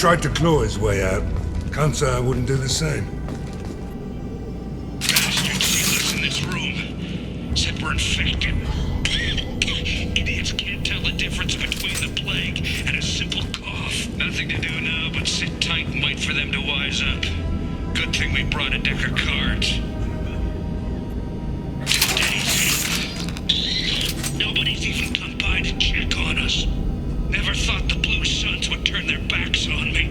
tried to claw his way out. Can't say I wouldn't do the same. Bastards see us in this room. Said we're infected. Idiots can't tell the difference between the plague and a simple cough. Nothing to do now but sit tight and wait for them to wise up. Good thing we brought a deck of cards. 2 days. Nobody's even come by to check on us. Never thought the Blue Suns would turn their backs on me.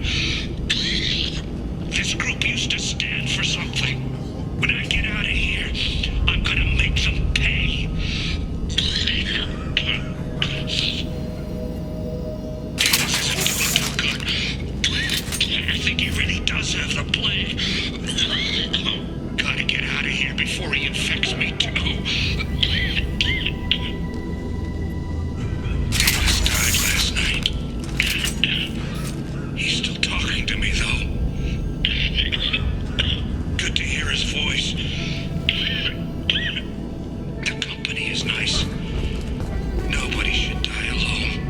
This group used to stand for something. When I get out of here, I'm gonna make them pay. This isn't doing too good. I think he really does have the plague. Gotta get out of here before he infects me too. Davis died last night. He's still talking to me though. Good to hear his voice. The company is nice. Nobody should die alone.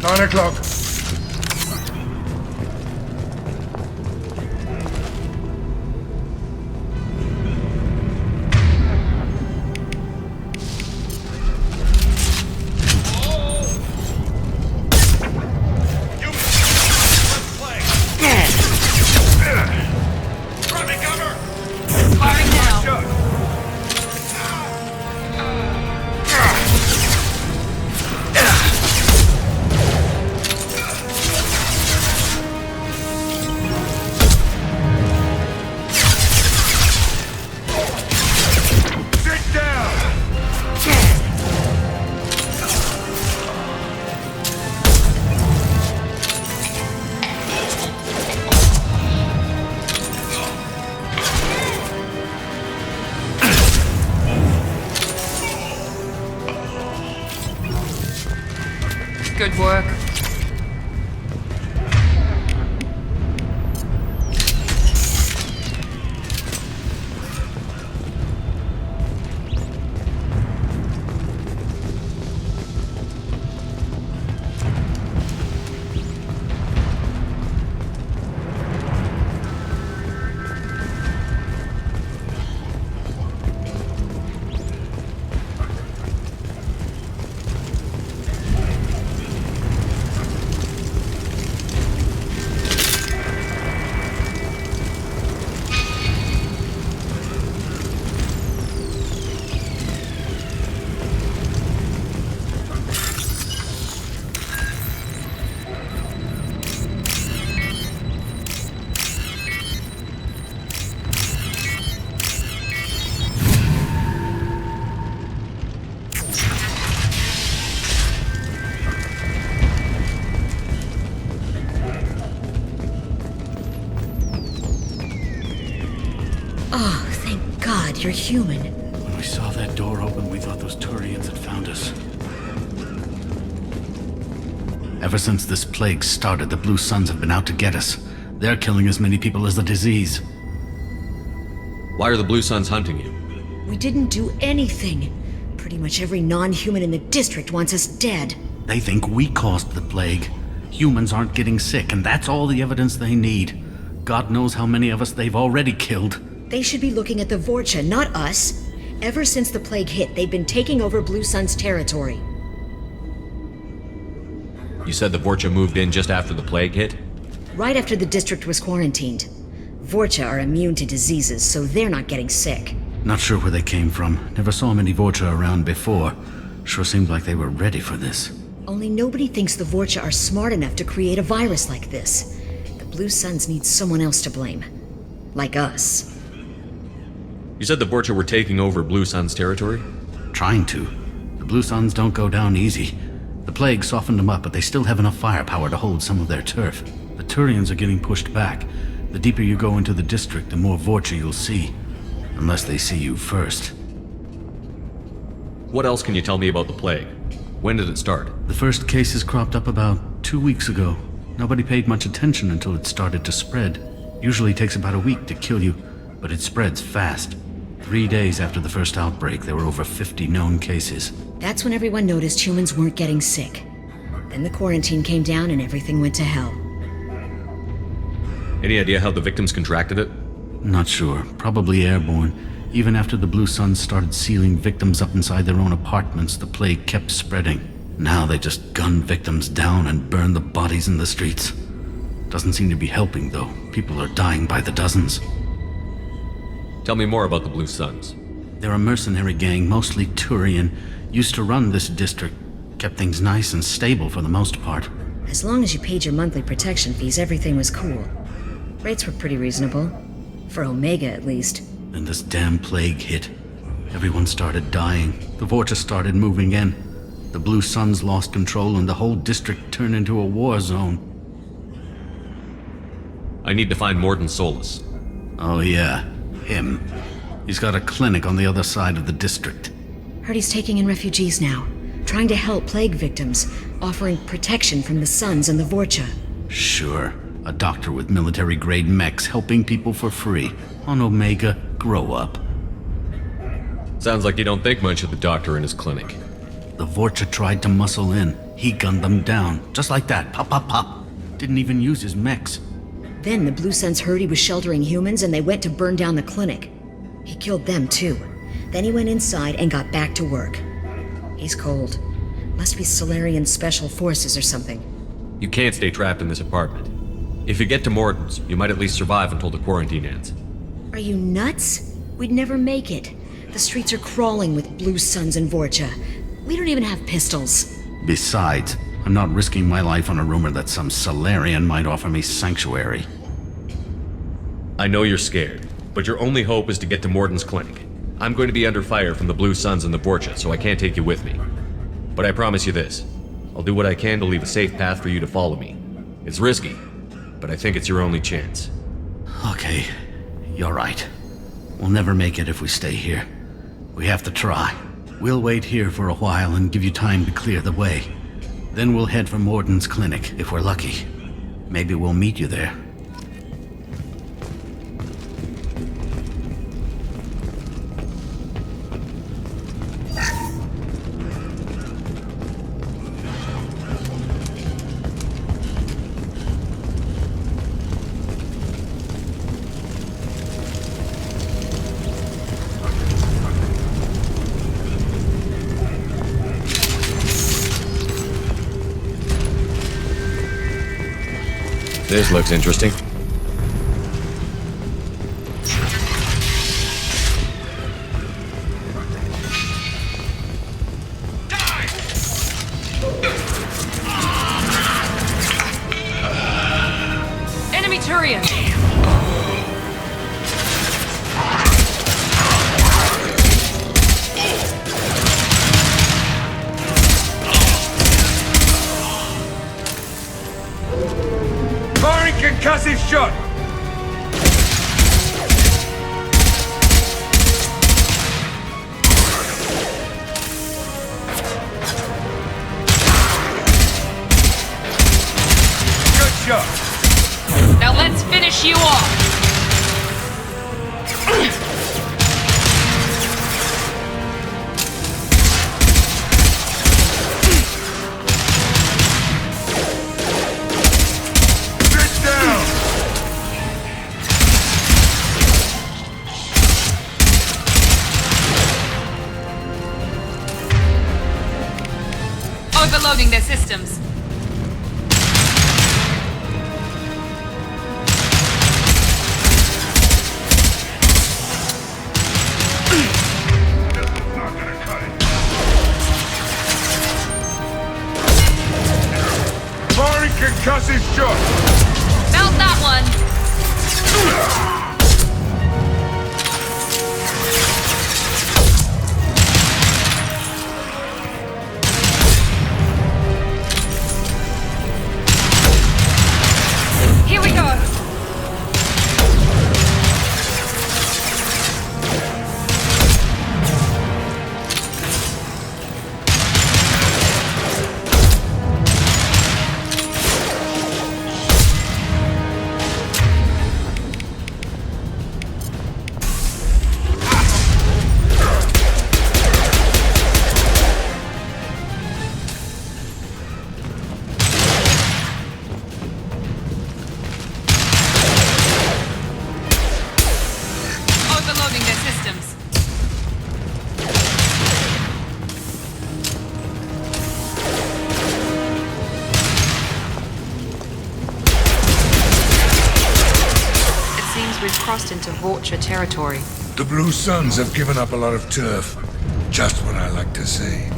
Nine o'clock. Good work. Oh, thank God you're human. When we saw that door open, we thought those Turians had found us. Ever since this plague started, the Blue Suns have been out to get us. They're killing as many people as the disease. Why are the Blue Suns hunting you? We didn't do anything. Pretty much every non-human in the district wants us dead. They think we caused the plague. Humans aren't getting sick, and that's all the evidence they need. God knows how many of us they've already killed. They should be looking at the Vorcha, not us. Ever since the plague hit, they've been taking over Blue Sun's territory. You said the Vorcha moved in just after the plague hit? Right after the district was quarantined. Vorcha are immune to diseases, so they're not getting sick. Not sure where they came from. Never saw many Vorcha around before. Sure seemed like they were ready for this. Only nobody thinks the Vorcha are smart enough to create a virus like this. The Blue Suns need someone else to blame. Like us. You said the Vorcha were taking over Blue Sun's territory? Trying to. The Blue Suns don't go down easy. The plague softened them up, but they still have enough firepower to hold some of their turf. The Turians are getting pushed back. The deeper you go into the district, the more Vorcha you'll see. Unless they see you first. What else can you tell me about the plague? When did it start? The first cases cropped up about 2 weeks ago. Nobody paid much attention until it started to spread. Usually takes about a week to kill you, but it spreads fast. 3 days after the first outbreak, there were over 50 known cases. That's when everyone noticed humans weren't getting sick. Then the quarantine came down and everything went to hell. Any idea how the victims contracted it? Not sure. Probably airborne. Even after the Blue Suns started sealing victims up inside their own apartments, the plague kept spreading. Now they just gun victims down and burn the bodies in the streets. Doesn't seem to be helping, though. People are dying by the dozens. Tell me more about the Blue Suns. They're a mercenary gang, mostly Turian. Used to run this district. Kept things nice and stable for the most part. As long as you paid your monthly protection fees, everything was cool. Rates were pretty reasonable. For Omega, at least. Then this damn plague hit. Everyone started dying. The Vorcha started moving in. The Blue Suns lost control and the whole district turned into a war zone. I need to find Morden Solus. Oh yeah, him. He's got a clinic on the other side of the district. Heard he's taking in refugees now. Trying to help plague victims. Offering protection from the Suns and the Vorcha. Sure. A doctor with military-grade mechs helping people for free. On Omega, grow up. Sounds like you don't think much of the doctor in his clinic. The Vorcha tried to muscle in. He gunned them down. Just like that. Pop, pop, pop. Didn't even use his mechs. Then the Blue Suns heard he was sheltering humans and they went to burn down the clinic. He killed them too. Then he went inside and got back to work. He's cold. Must be Solarian Special Forces or something. You can't stay trapped in this apartment. If you get to Morden's, you might at least survive until the quarantine ends. Are you nuts? We'd never make it. The streets are crawling with Blue Suns and Vorcha. We don't even have pistols. Besides, I'm not risking my life on a rumor that some Solarian might offer me sanctuary. I know you're scared, but your only hope is to get to Morden's clinic. I'm going to be under fire from the Blue Suns and the Vorcha, so I can't take you with me. But I promise you this. I'll do what I can to leave a safe path for you to follow me. It's risky, but I think it's your only chance. Okay, you're right. We'll never make it if we stay here. We have to try. We'll wait here for a while and give you time to clear the way. Then we'll head for Morden's clinic, if we're lucky. Maybe we'll meet you there. This looks interesting. Enemy Turian! Firing concussive shot! Good shot! Now let's finish you off! Sit down! Overloading their systems. Not gonna cut it. Firing concussive shot! Found that one! Here we go! Overloading their systems. It seems we've crossed into Vulture territory. The Blue Suns have given up a lot of turf. Just what I like to see.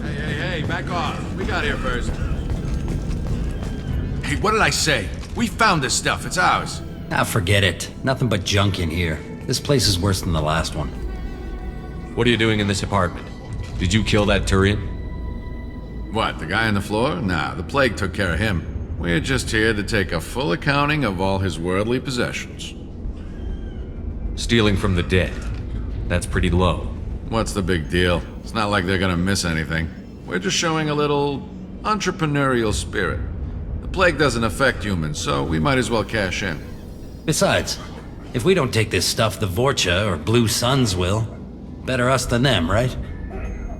Hey, back off. We got here first. Hey, what did I say? We found this stuff. It's ours. Ah, forget it. Nothing but junk in here. This place is worse than the last one. What are you doing in this apartment? Did you kill that Turian? What, the guy on the floor? Nah, the plague took care of him. We're just here to take a full accounting of all his worldly possessions. Stealing from the dead. That's pretty low. What's the big deal? It's not like they're gonna miss anything. We're just showing a little entrepreneurial spirit. The plague doesn't affect humans, so we might as well cash in. Besides, if we don't take this stuff, the Vorcha or Blue Suns will. Better us than them, right?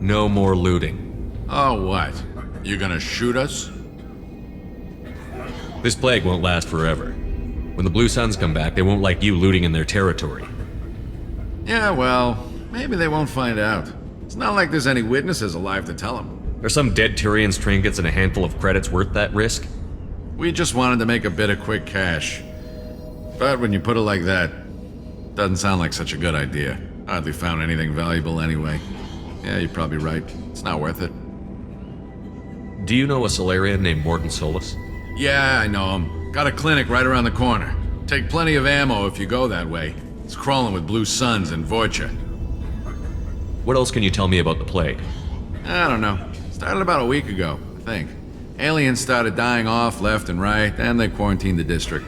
No more looting. Oh, what? You gonna shoot us? This plague won't last forever. When the Blue Suns come back, they won't like you looting in their territory. Yeah, well, maybe they won't find out. It's not like there's any witnesses alive to tell them. Are some dead Turian's trinkets and a handful of credits worth that risk? We just wanted to make a bit of quick cash. But when you put it like that, doesn't sound like such a good idea. Hardly found anything valuable anyway. Yeah, you're probably right. It's not worth it. Do you know a Solarian named Morton Solus? Yeah, I know him. Got a clinic right around the corner. Take plenty of ammo if you go that way. It's crawling with Blue Suns and Vorcha. What else can you tell me about the plague? I don't know. Started about a week ago, I think. Aliens started dying off left and right, and they quarantined the district.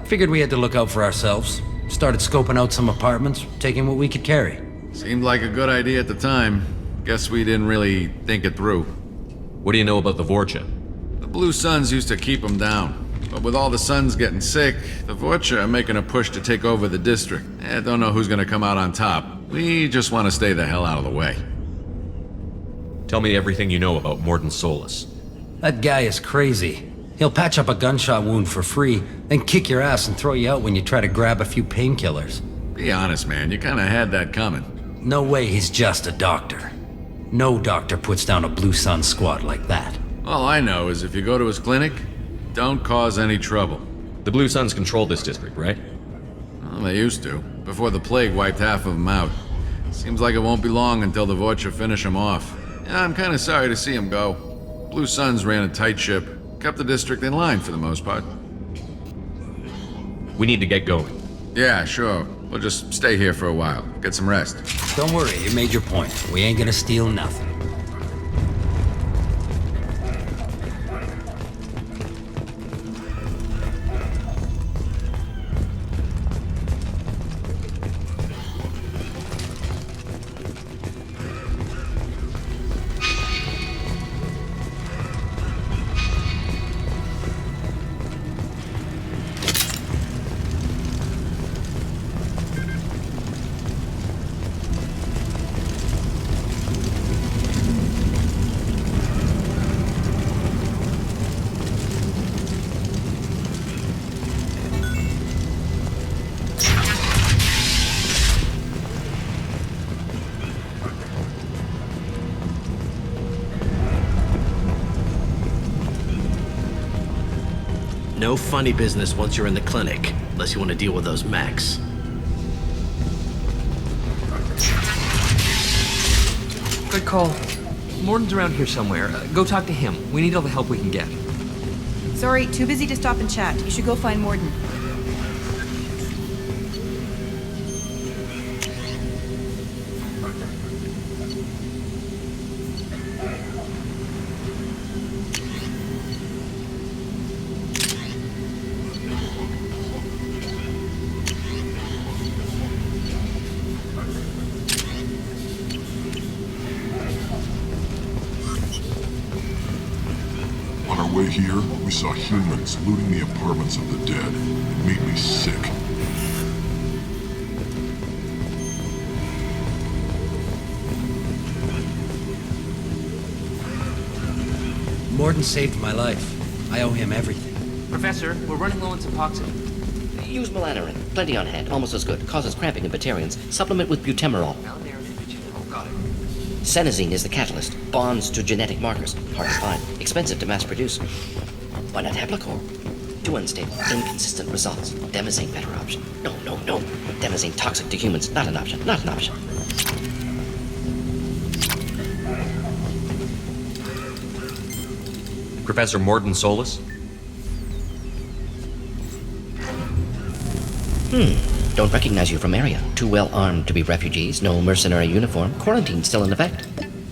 Figured we had to look out for ourselves. Started scoping out some apartments, taking what we could carry. Seemed like a good idea at the time. Guess we didn't really think it through. What do you know about the Vorcha? The Blue Suns used to keep them down. But with all the Suns getting sick, the Vorcha are making a push to take over the district. Don't know who's gonna come out on top. We just want to stay the hell out of the way. Tell me everything you know about Morton Solus. That guy is crazy. He'll patch up a gunshot wound for free, then kick your ass and throw you out when you try to grab a few painkillers. Be honest, man, you kinda had that coming. No way he's just a doctor. No doctor puts down a Blue Sun squad like that. All I know is if you go to his clinic, don't cause any trouble. The Blue Suns control this district, right? Well, they used to, before the plague wiped half of them out. Seems like it won't be long until the Vorcha finish them off. Yeah, I'm kinda sorry to see him go. Blue Suns ran a tight ship, kept the district in line for the most part. We need to get going. Yeah, sure. We'll just stay here for a while, get some rest. Don't worry, you made your point. We ain't gonna steal nothing. No funny business once you're in the clinic, unless you want to deal with those mechs. Good call. Morton's around here somewhere. Go talk to him. We need all the help we can get. Sorry, too busy to stop and chat. You should go find Morton. On our way here, we saw humans looting the apartments of the dead. It made me sick. Morton saved my life. I owe him everything. Professor, we're running low on Suboxone. Use melanorin. Plenty on hand. Almost as good. Causes cramping in Batarians. Supplement with butemerol. Got it. Senesine is the catalyst. Bonds to genetic markers. Hard to find. Expensive to mass produce. Why not Heplacor? Too unstable. Inconsistent results. Demazine better option. No. Demazine toxic to humans. Not an option. Not an option. Professor Morton Solus? Don't recognize you from area. Too well armed to be refugees. No mercenary uniform. Quarantine still in effect.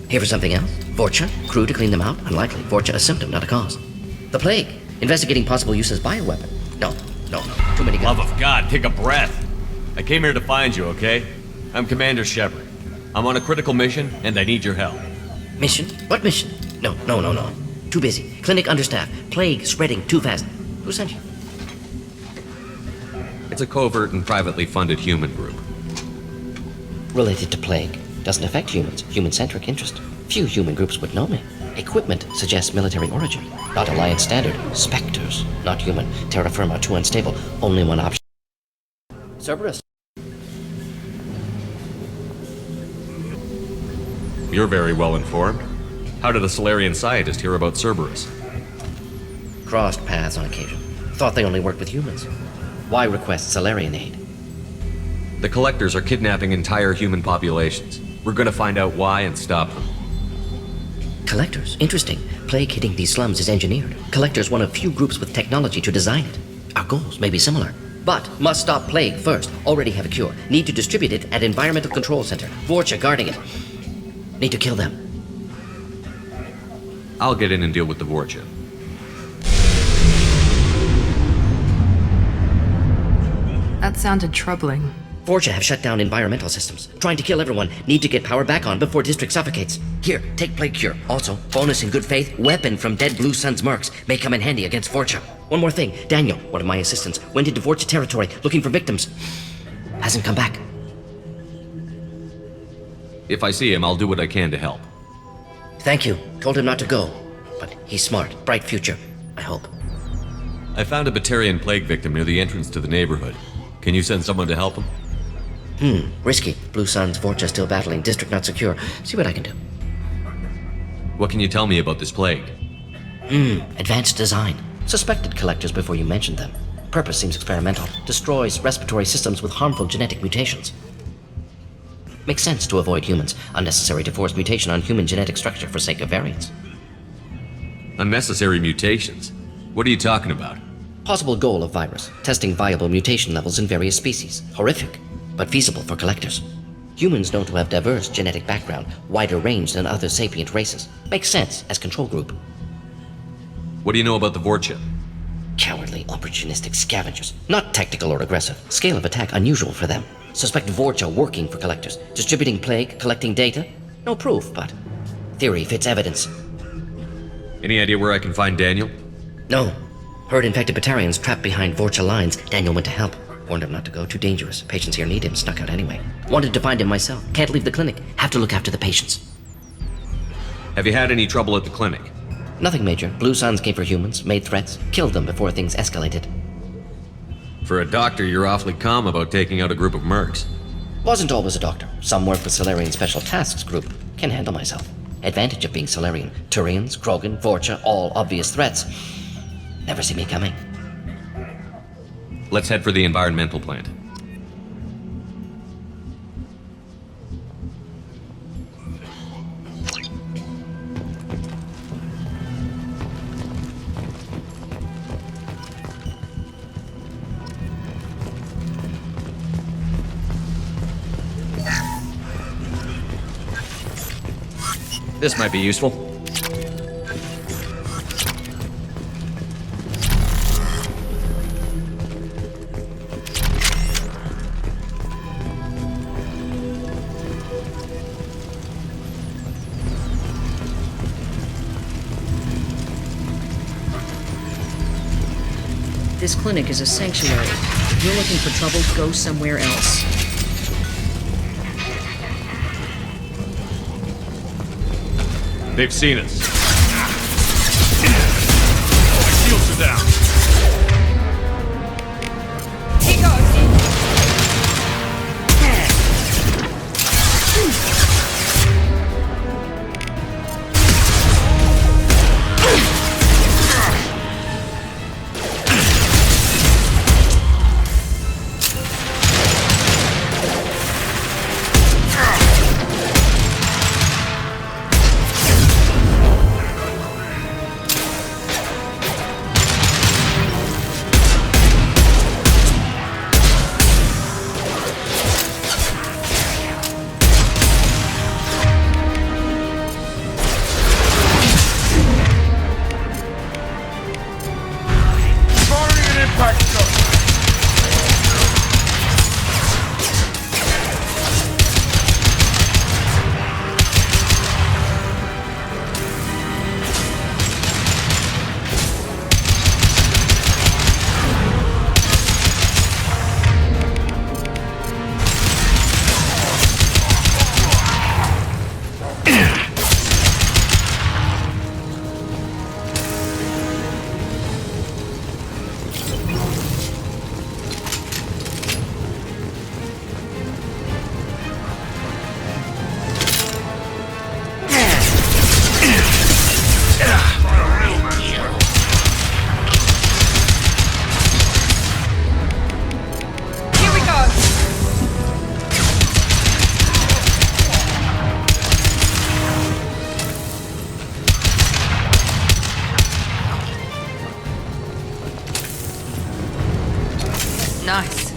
Here for something else? Vorcha? Crew to clean them out? Unlikely. Vorcha a symptom, not a cause. The plague. Investigating possible use as bioweapon. No. Too many guns. Love of God, take a breath. I came here to find you, okay? I'm Commander Shepard. I'm on a critical mission, and I need your help. Mission? What mission? No. Too busy. Clinic understaffed. Plague spreading too fast. Who sent you? It's a covert and privately funded human group. Related to plague. Doesn't affect humans. Human-centric interest. Few human groups would know me. Equipment suggests military origin. Not Alliance standard. Spectres. Not human. Terra firma too unstable. Only one option. Cerberus. You're very well informed. How did a Solarian scientist hear about Cerberus? Crossed paths on occasion. Thought they only worked with humans. Why request Solarian aid? The Collectors are kidnapping entire human populations. We're gonna find out why and stop them. Collectors? Interesting. Plague hitting these slums is engineered. Collectors one of few groups with technology to design it. Our goals may be similar. But must stop plague first. Already have a cure. Need to distribute it at Environmental Control Center. Vorcha guarding it. Need to kill them. I'll get in and deal with the Vorcha. That sounded troubling. Vorcha have shut down environmental systems. Trying to kill everyone. Need to get power back on before district suffocates. Here, take plague cure. Also, bonus in good faith, weapon from dead Blue Sun's mercs. May come in handy against Vorcha. One more thing. Daniel, one of my assistants, went into Vorcha territory looking for victims. Hasn't come back. If I see him, I'll do what I can to help. Thank you. Told him not to go. But he's smart. Bright future. I hope. I found a Batarian plague victim near the entrance to the neighborhood. Can you send someone to help him? Risky. Blue Sun's Vorcha still battling. District not secure. See what I can do. What can you tell me about this plague? Advanced design. Suspected collectors before you mentioned them. Purpose seems experimental. Destroys respiratory systems with harmful genetic mutations. Makes sense to avoid humans. Unnecessary to force mutation on human genetic structure for sake of variance. Unnecessary mutations? What are you talking about? Possible goal of virus. Testing viable mutation levels in various species. Horrific, but feasible for collectors. Humans known to have diverse genetic background, wider range than other sapient races. Makes sense as control group. What do you know about the Vorcha? Cowardly, opportunistic scavengers. Not tactical or aggressive. Scale of attack unusual for them. Suspect Vorcha working for collectors. Distributing plague, collecting data. No proof, but theory fits evidence. Any idea where I can find Daniel? No. Heard infected Batarians trapped behind Vorcha lines. Daniel went to help. Warned him not to go. Too dangerous. Patients here need him. Snuck out anyway. Wanted to find him myself. Can't leave the clinic. Have to look after the patients. Have you had any trouble at the clinic? Nothing major. Blue Suns came for humans, made threats, killed them before things escalated. For a doctor, you're awfully calm about taking out a group of mercs. Wasn't always a doctor. Some work with Solarian Special Tasks Group. Can handle myself. Advantage of being Solarian. Turians, Krogan, Vorcha, all obvious threats. Never see me coming. Let's head for the environmental plant. This might be useful. This clinic is a sanctuary. If you're looking for trouble, go somewhere else. They've seen us. My shields are down. He goes. Nice.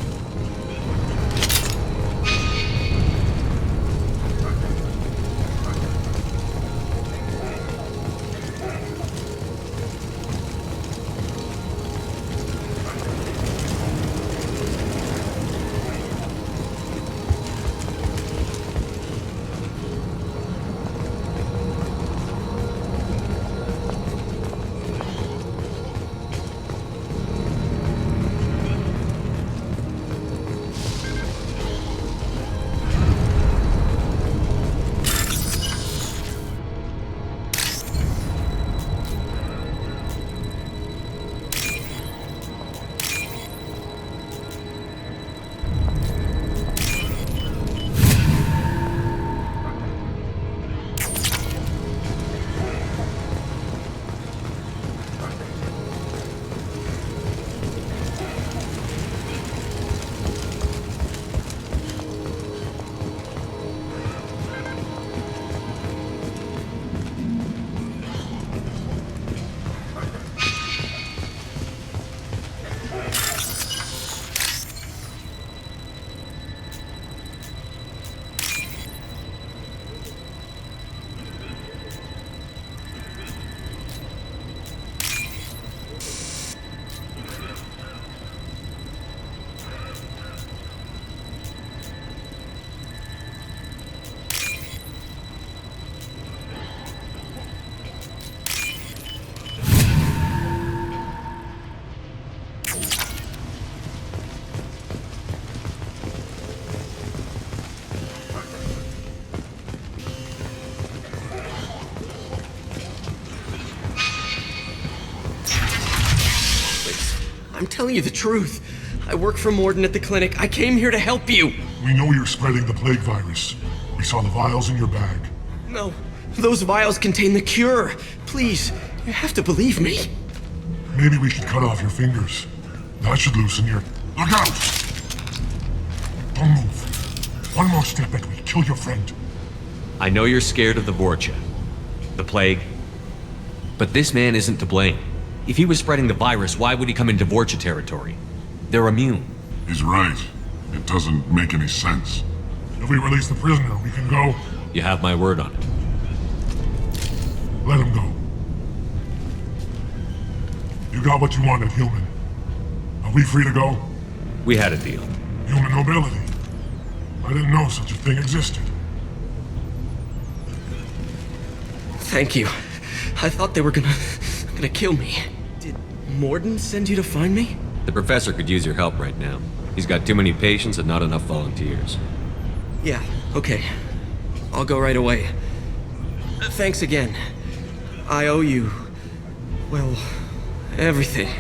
I'm telling you the truth. I work for Morden at the clinic. I came here to help you. We know you're spreading the plague virus. We saw the vials in your bag. No, those vials contain the cure. Please, you have to believe me. Maybe we should cut off your fingers. That should loosen your... Look out! Don't move. One more step and we kill your friend. I know you're scared of the Vorcha, the plague, but this man isn't to blame. If he was spreading the virus, why would he come into Vorcha territory? They're immune. He's right. It doesn't make any sense. If we release the prisoner, we can go. You have my word on it. Let him go. You got what you wanted, human. Are we free to go? We had a deal. Human nobility. I didn't know such a thing existed. Thank you. I thought they were gonna kill me. Did Morden send you to find me? The professor could use your help right now. He's got too many patients and not enough volunteers. Yeah, okay. I'll go right away. Thanks again. I owe you, well, everything.